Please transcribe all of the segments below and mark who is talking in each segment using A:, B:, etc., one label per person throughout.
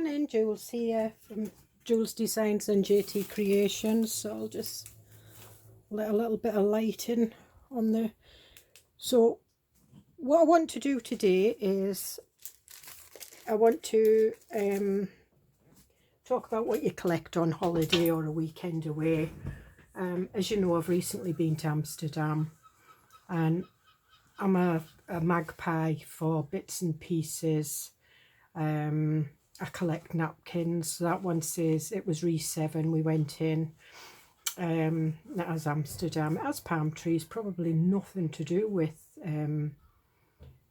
A: morning, Jules here from Joolsedesigns and JT Creations. So I'll just let a little bit of light in on the... So what I want to do today is I want to talk about what you collect on holiday or a weekend away. As you know, I've recently been to Amsterdam and I'm a magpie for bits and pieces. I collect napkins. That one says it was Re7 we went in. That has Amsterdam. It has palm trees, probably nothing to do with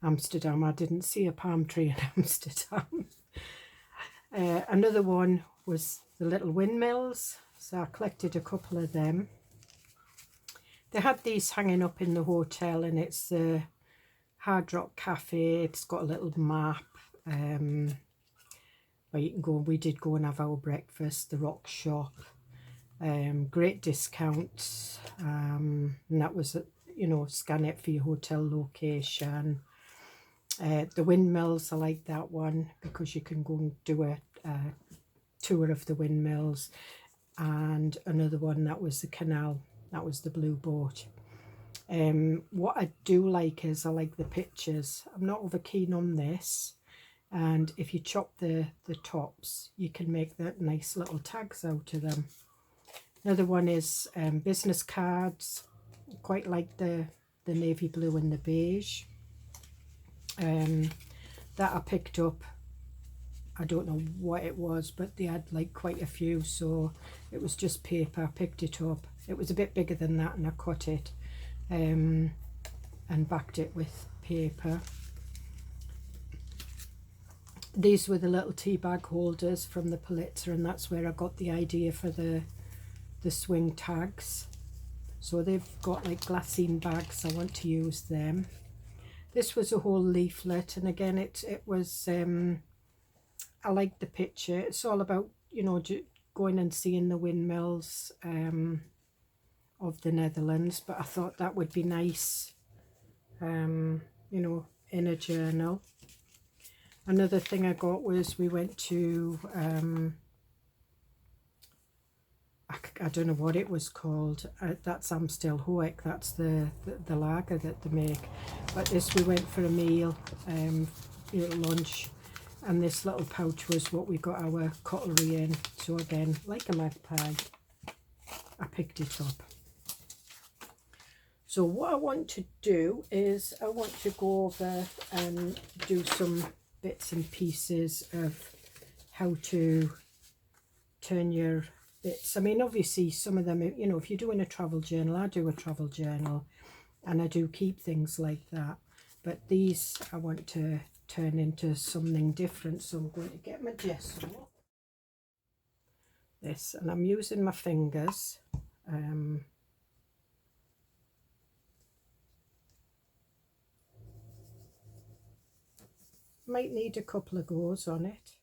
A: Amsterdam. I didn't see a palm tree in Amsterdam. Another one was the little windmills, so I collected a couple of them. They had these hanging up in the hotel, and it's the Hard Rock Cafe. It's got a little map where you can go. We did go and have our breakfast, the rock shop. Great discounts, and that was, you know, scan it for your hotel location. The windmills, I like that one because you can go and do a tour of the windmills. And another one, that was the canal, that was the blue boat. What I do like is I like the pictures. I'm not over keen on this, and if you chop the tops you can make that nice little tags out of them. Another one is business cards. Quite like the navy blue and the beige. That I picked up, I don't know what it was, but they had like quite a few, so it was just paper. I picked it up. It was a bit bigger than that, and I cut it and backed it with paper. These were the little tea bag holders from the Pulitzer, and that's where I got the idea for the swing tags. So they've got like glassine bags. I want to use them. This was a whole leaflet, and again it was I like the picture. It's all about, you know, going and seeing the windmills of the Netherlands, but I thought that would be nice, you know, in a journal. Another thing I got was we went to I don't know what it was called. That's Amstel Hoek. That's the lager that they make. But this, we went for a meal, lunch, and this little pouch was what we got our cutlery in. So again, like a magpie, I picked it up. So what I want to do is I want to go over and do some bits and pieces of how to turn your bits. I mean, obviously some of them, you know, if you're doing a travel journal, I do a travel journal and I do keep things like that, but these I want to turn into something different. So I'm going to get my gesso, this, and I'm using my fingers. Might need a couple of goes on it.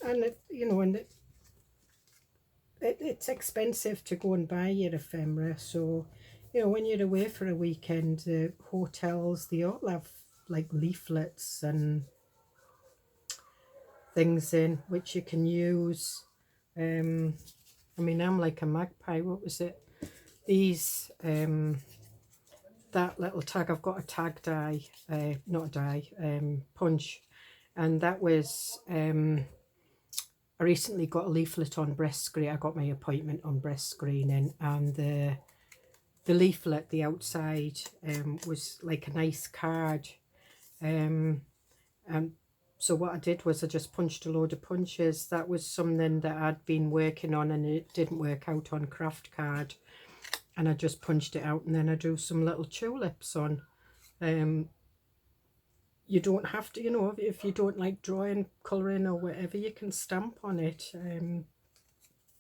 A: And it, you know, and it's expensive to go and buy your ephemera. So, you know, when you're away for a weekend, the hotels, they all have like leaflets and things in which you can use. I mean, I'm like a magpie. What was it? These, that little tag, I've got a tag die, not a die, punch, and that was, I recently got a leaflet on breast screen. I got my appointment on breast screening, and the leaflet, the outside, was like a nice card. And so what I did was I just punched a load of punches. That was something that I'd been working on and it didn't work out on craft card. And I just punched it out, and then I drew some little tulips on. You you don't have to, you know, if you don't like drawing, colouring or whatever, you can stamp on it.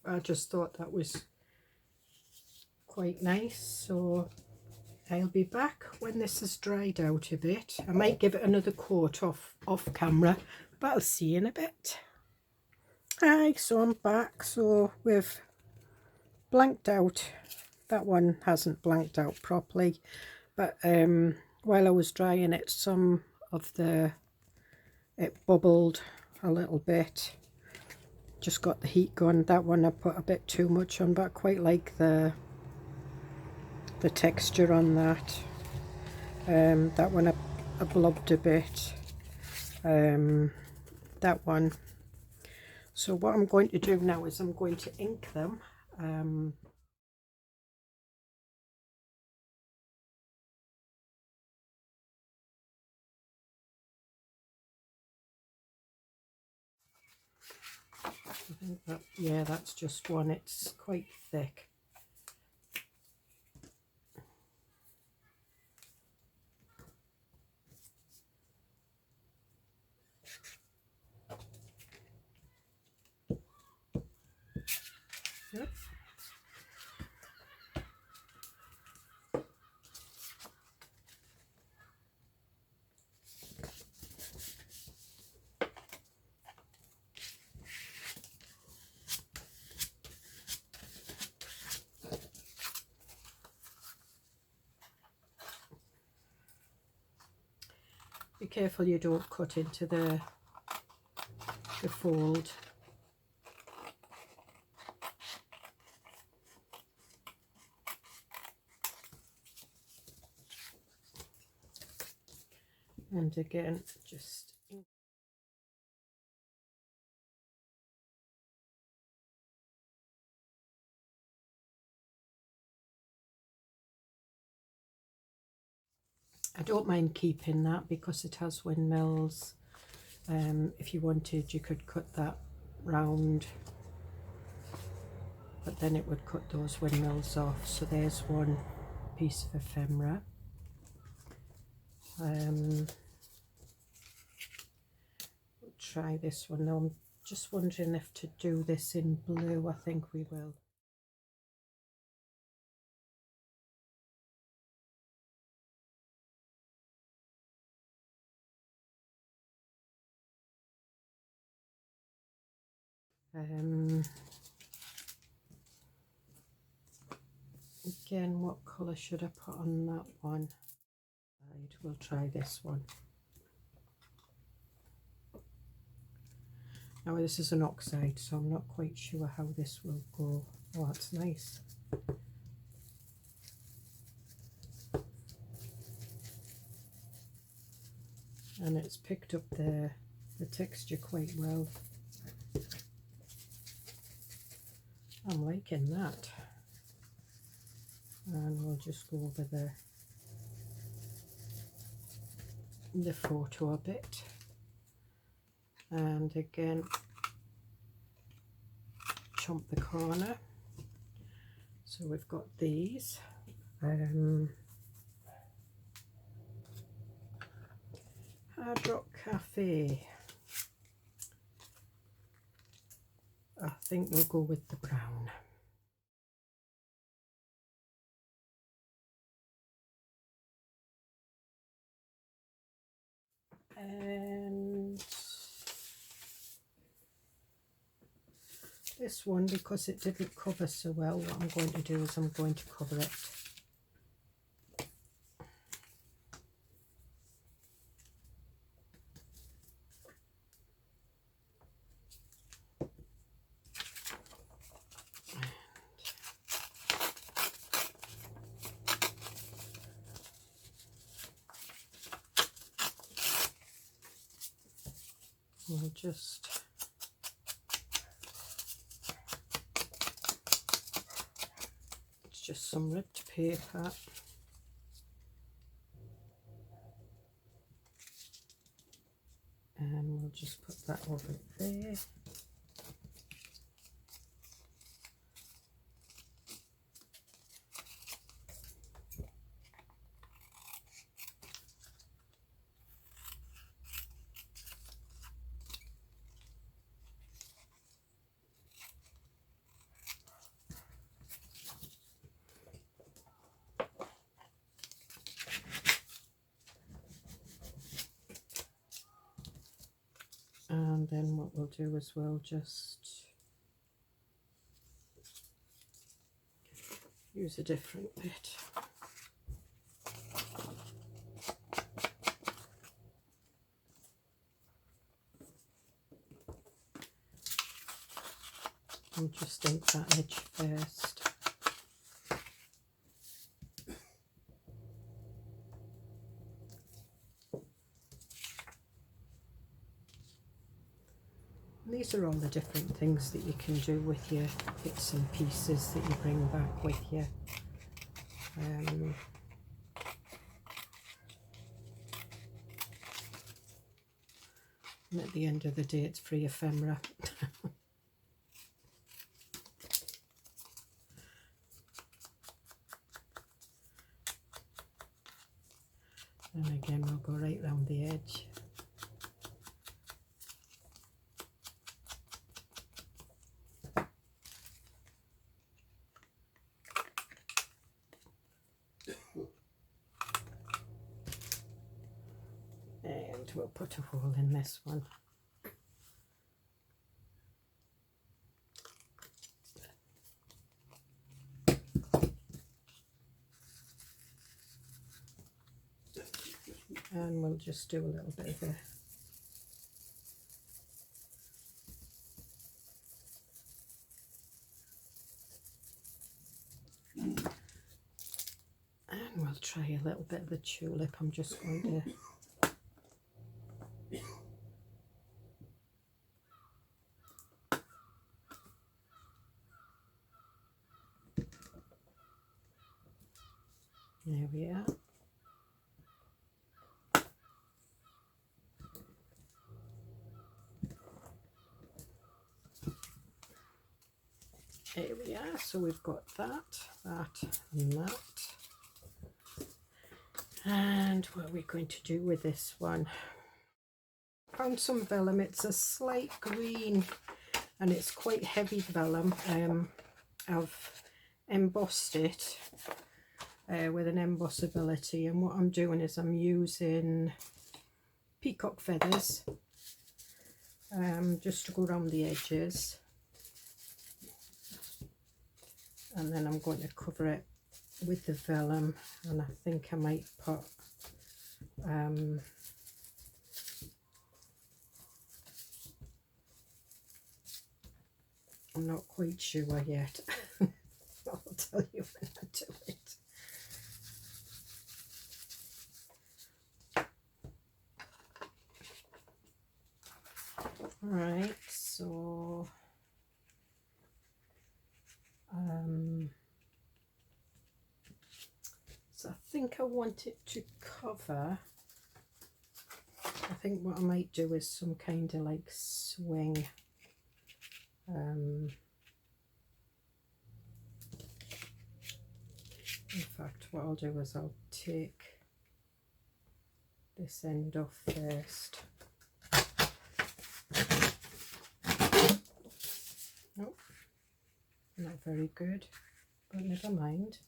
A: I just thought that was quite nice. So I'll be back when this is dried out a bit. I might give it another coat off camera, but I'll see you in a bit. Hi, so I'm back. So we've blanked out. That one hasn't blanked out properly, but while I was drying it, some of it bubbled a little bit. Just got the heat going. That one I put a bit too much on, but I quite like the texture on that. That one I blobbed a bit. That one. So what I'm going to do now is I'm going to ink them. I think that, yeah, that's just one. It's quite thick. Yep. Be careful you don't cut into the fold. And again, just I don't mind keeping that because it has windmills. If you wanted, you could cut that round, but then it would cut those windmills off. So there's one piece of ephemera. We'll try this one now. I'm just wondering if to do this in blue. I think we will. Again, what colour should I put on that one? Right, we'll try this one. Now this is an oxide, so I'm not quite sure how this will go. Oh, that's nice. And it's picked up the texture quite well. I'm liking that. And we'll just go over the photo a bit. And again, chomp the corner. So we've got these. Hard Rock Cafe. I think we'll go with the brown. And this one, because it didn't cover so well, what I'm going to do is I'm going to cover it. We'll just it's just some ripped paper. And we'll just put that over there. what we'll do is we'll just use a different bit. And just ink that edge first. These are all the different things that you can do with your bits and pieces that you bring back with you. And at the end of the day, it's free ephemera. And again, we'll go right round the edge. And we'll put a hole in this one. And we'll just do a little bit of a we'll try a little bit of the tulip. I'm just going to there we are. There we are, so we've got that, and that. And what are we going to do with this one? Found some vellum. It's a slight green and it's quite heavy vellum. I've embossed it with an embossability, and what I'm doing is I'm using peacock feathers just to go around the edges. And then I'm going to cover it with the vellum, and I think I might put I'm not quite sure yet. I'll tell you when I do it. Right, so so I think I want it to cover. I think what I might do is some kind of like swing. In fact, what I'll do is I'll take this end off first. Nope, not very good, but never mind.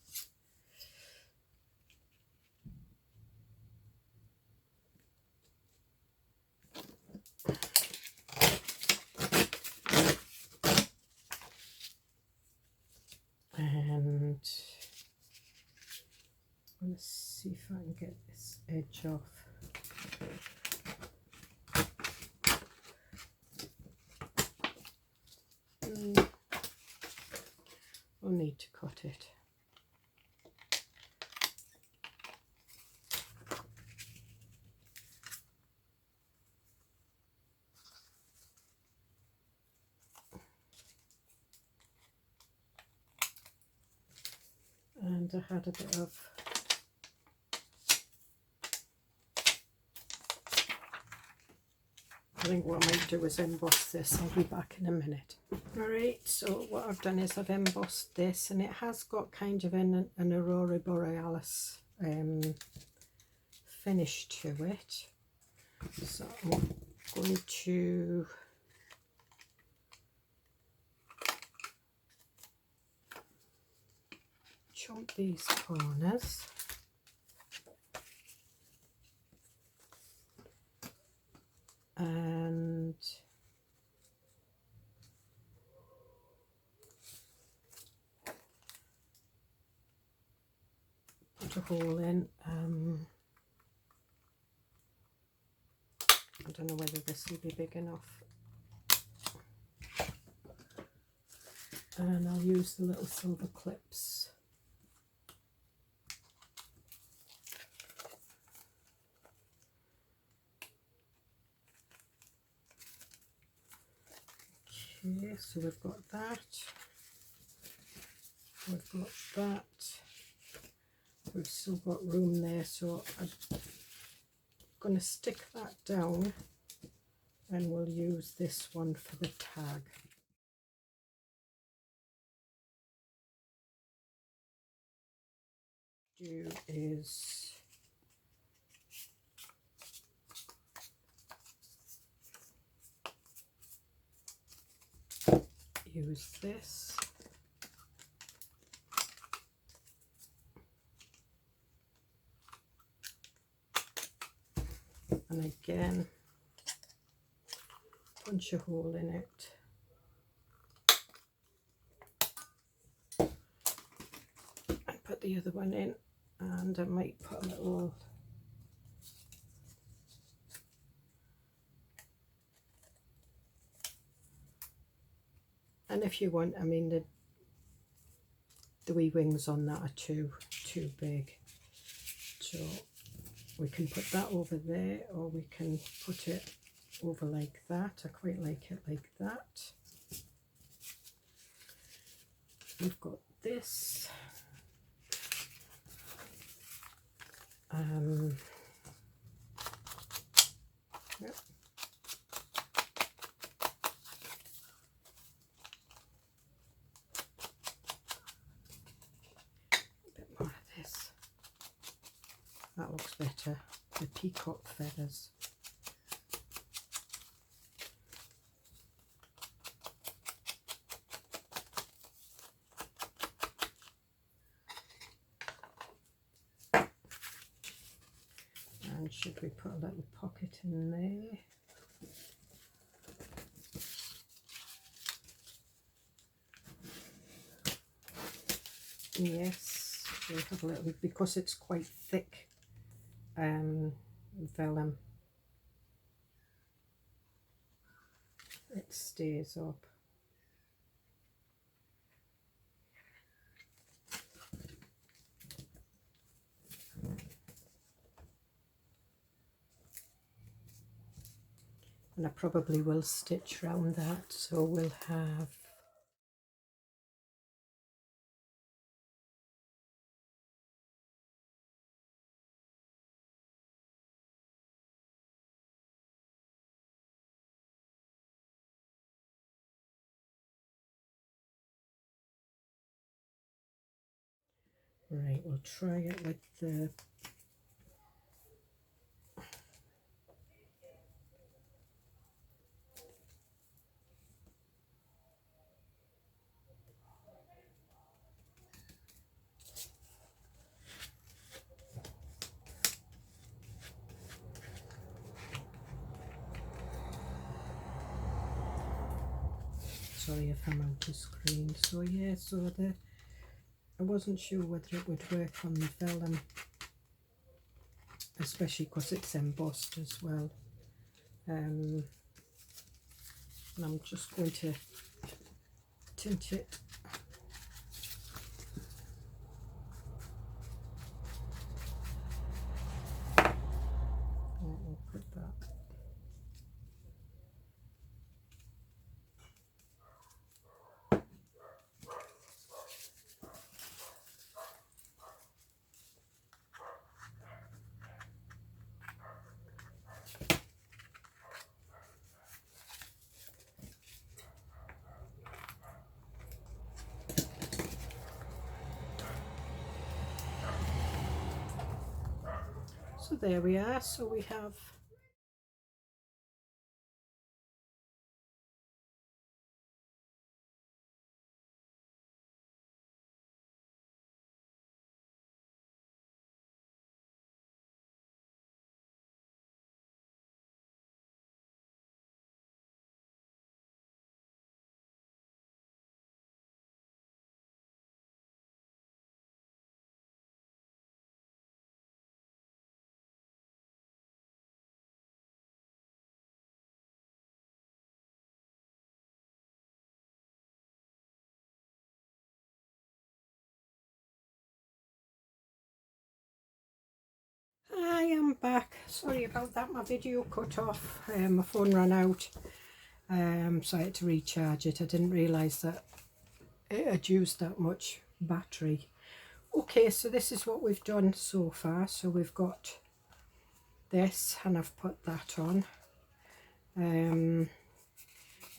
A: And I'm going to see if I can get this edge off. We'll need to cut it. And I had a bit of I think what I might do is emboss this. I'll be back in a minute. Alright, so what I've done is I've embossed this, and it has got kind of an Aurora Borealis finish to it. So I'm going to chomp these corners. And put a hole in. I don't know whether this will be big enough. And I'll use the little silver clips. Okay, so we've got that. We've got that. We've still got room there, so I'm going to stick that down and we'll use this one for the tag. Do is use this. And again, punch a hole in it. And put the other one in, and I might put a little and if you want, I mean the wee wings on that are too big. So we can put that over there, or we can put it over like that. I quite like it like that. We've got this. Yep. A bit more of this. That looks better. The peacock feathers. And should we put a little pocket in there? Yes, we have a little, because it's quite thick vellum, it stays up. And I probably will stitch round that, so we'll have right, we'll try it with the sorry if I'm out of screen. So yeah, so I wasn't sure whether it would work on the vellum, especially because it's embossed as well. And I'm just going to tint it. I'll put that. So there we are. So we have I am back. Sorry about that, my video cut off. My phone ran out, so I had to recharge it. I didn't realise that it had used that much battery. Okay, so this is what we've done so far. So we've got this, and I've put that on.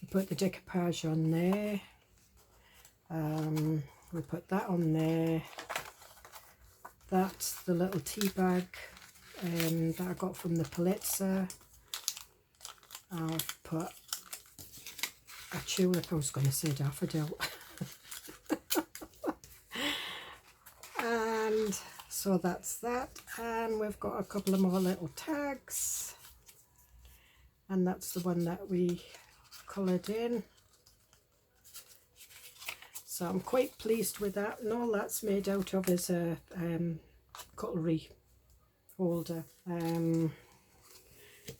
A: Put the decoupage on there. We put that on there. That's the little tea bag that I got from the Pulitzer. I've put a tulip, I was going to say daffodil. And so that's that. And we've got a couple of more little tags. And that's the one that we coloured in. So I'm quite pleased with that, and all that's made out of is a cutlery holder.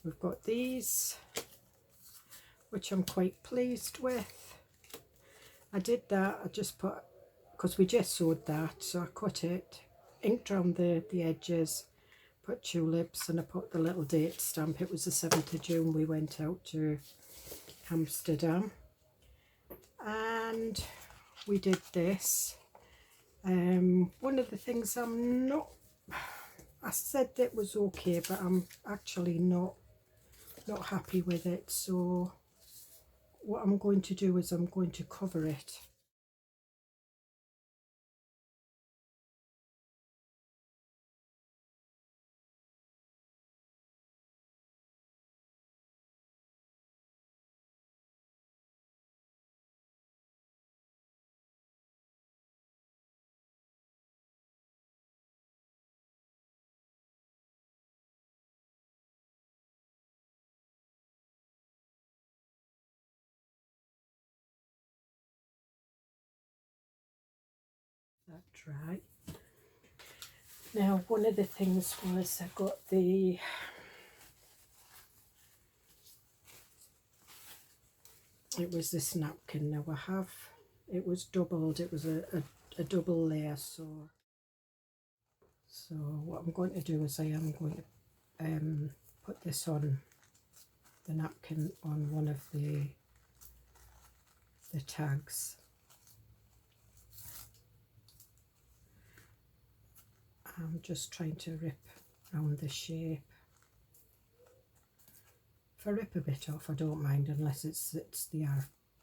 A: We've got these, which I'm quite pleased with. I did that, I just put, because we just sewed that, so I cut it, inked around the edges, put tulips, and I put the little date stamp. It was the 7th of June we went out to Amsterdam. And we did this. One of the things I said that was okay, but I'm actually not happy with it. So what I'm going to do is I'm going to cover it. That dry. Now, one of the things was I got it was this napkin. Now it was doubled, it was a double layer, so what I'm going to do is I am going to put this on the napkin on one of the tags. I'm just trying to rip around the shape. If I rip a bit off, I don't mind, unless it's the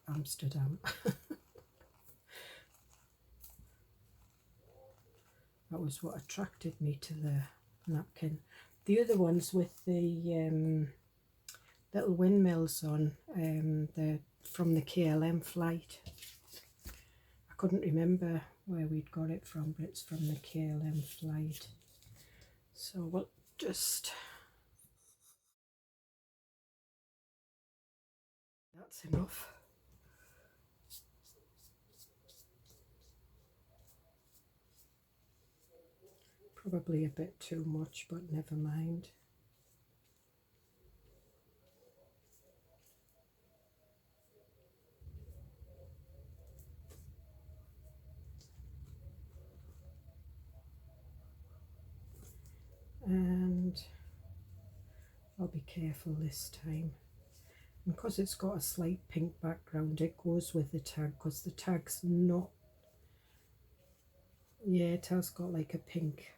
A: Amsterdam. That was what attracted me to the napkin. The other ones with the little windmills on, they're from the KLM flight. I couldn't remember where we'd got it from, but it's from the KLM flight. So we'll just... That's enough. Probably a bit too much, but never mind. And I'll be careful this time. And because it's got a slight pink background, it goes with the tag, because the tag's not... Yeah, it has got like a pink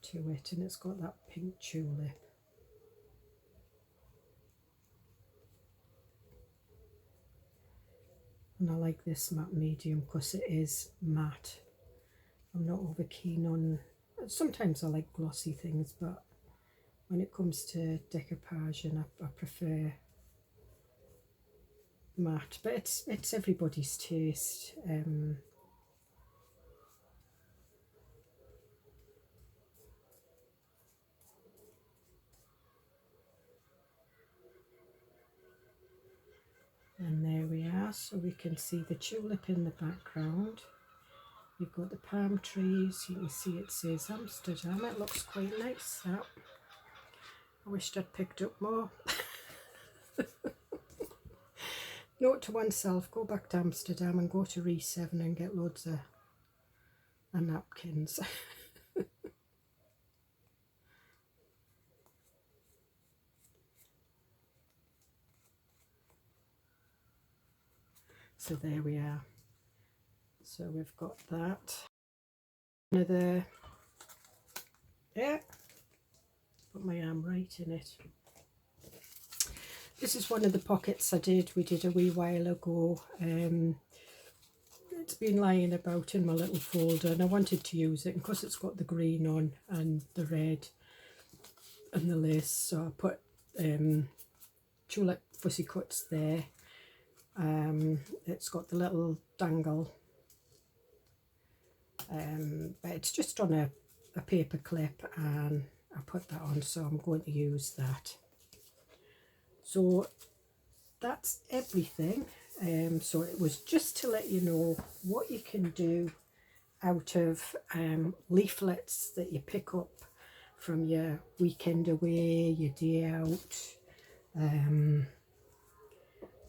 A: to it, and it's got that pink tulip. And I like this matte medium because it is matte. I'm not over keen on... Sometimes I like glossy things, but when it comes to decoupage, and I prefer matte. But it's everybody's taste. And there we are, so we can see the tulip in the background. You've got the palm trees, you can see it says Amsterdam. It looks quite nice, that. I wished I'd picked up more. Note to oneself, go back to Amsterdam and go to Re7 and get loads of napkins. So there we are. So we've got that. Another, yeah, put my arm right in it. This is one of the pockets we did a wee while ago. It's been lying about in my little folder and I wanted to use it because it's got the green on and the red and the lace. So I put tulip fussy cuts there. It's got the little dangle, but it's just on a paper clip, and I put that on, so I'm going to use that. So that's everything. So it was just to let you know what you can do out of leaflets that you pick up from your weekend away, your day out,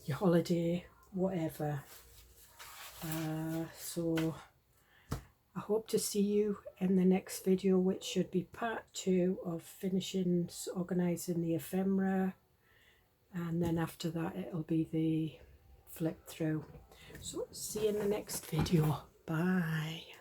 A: your holiday, whatever. So I hope to see you in the next video, which should be part 2 of finishing organising the ephemera, and then after that it'll be the flip through. So see you in the next video. Bye.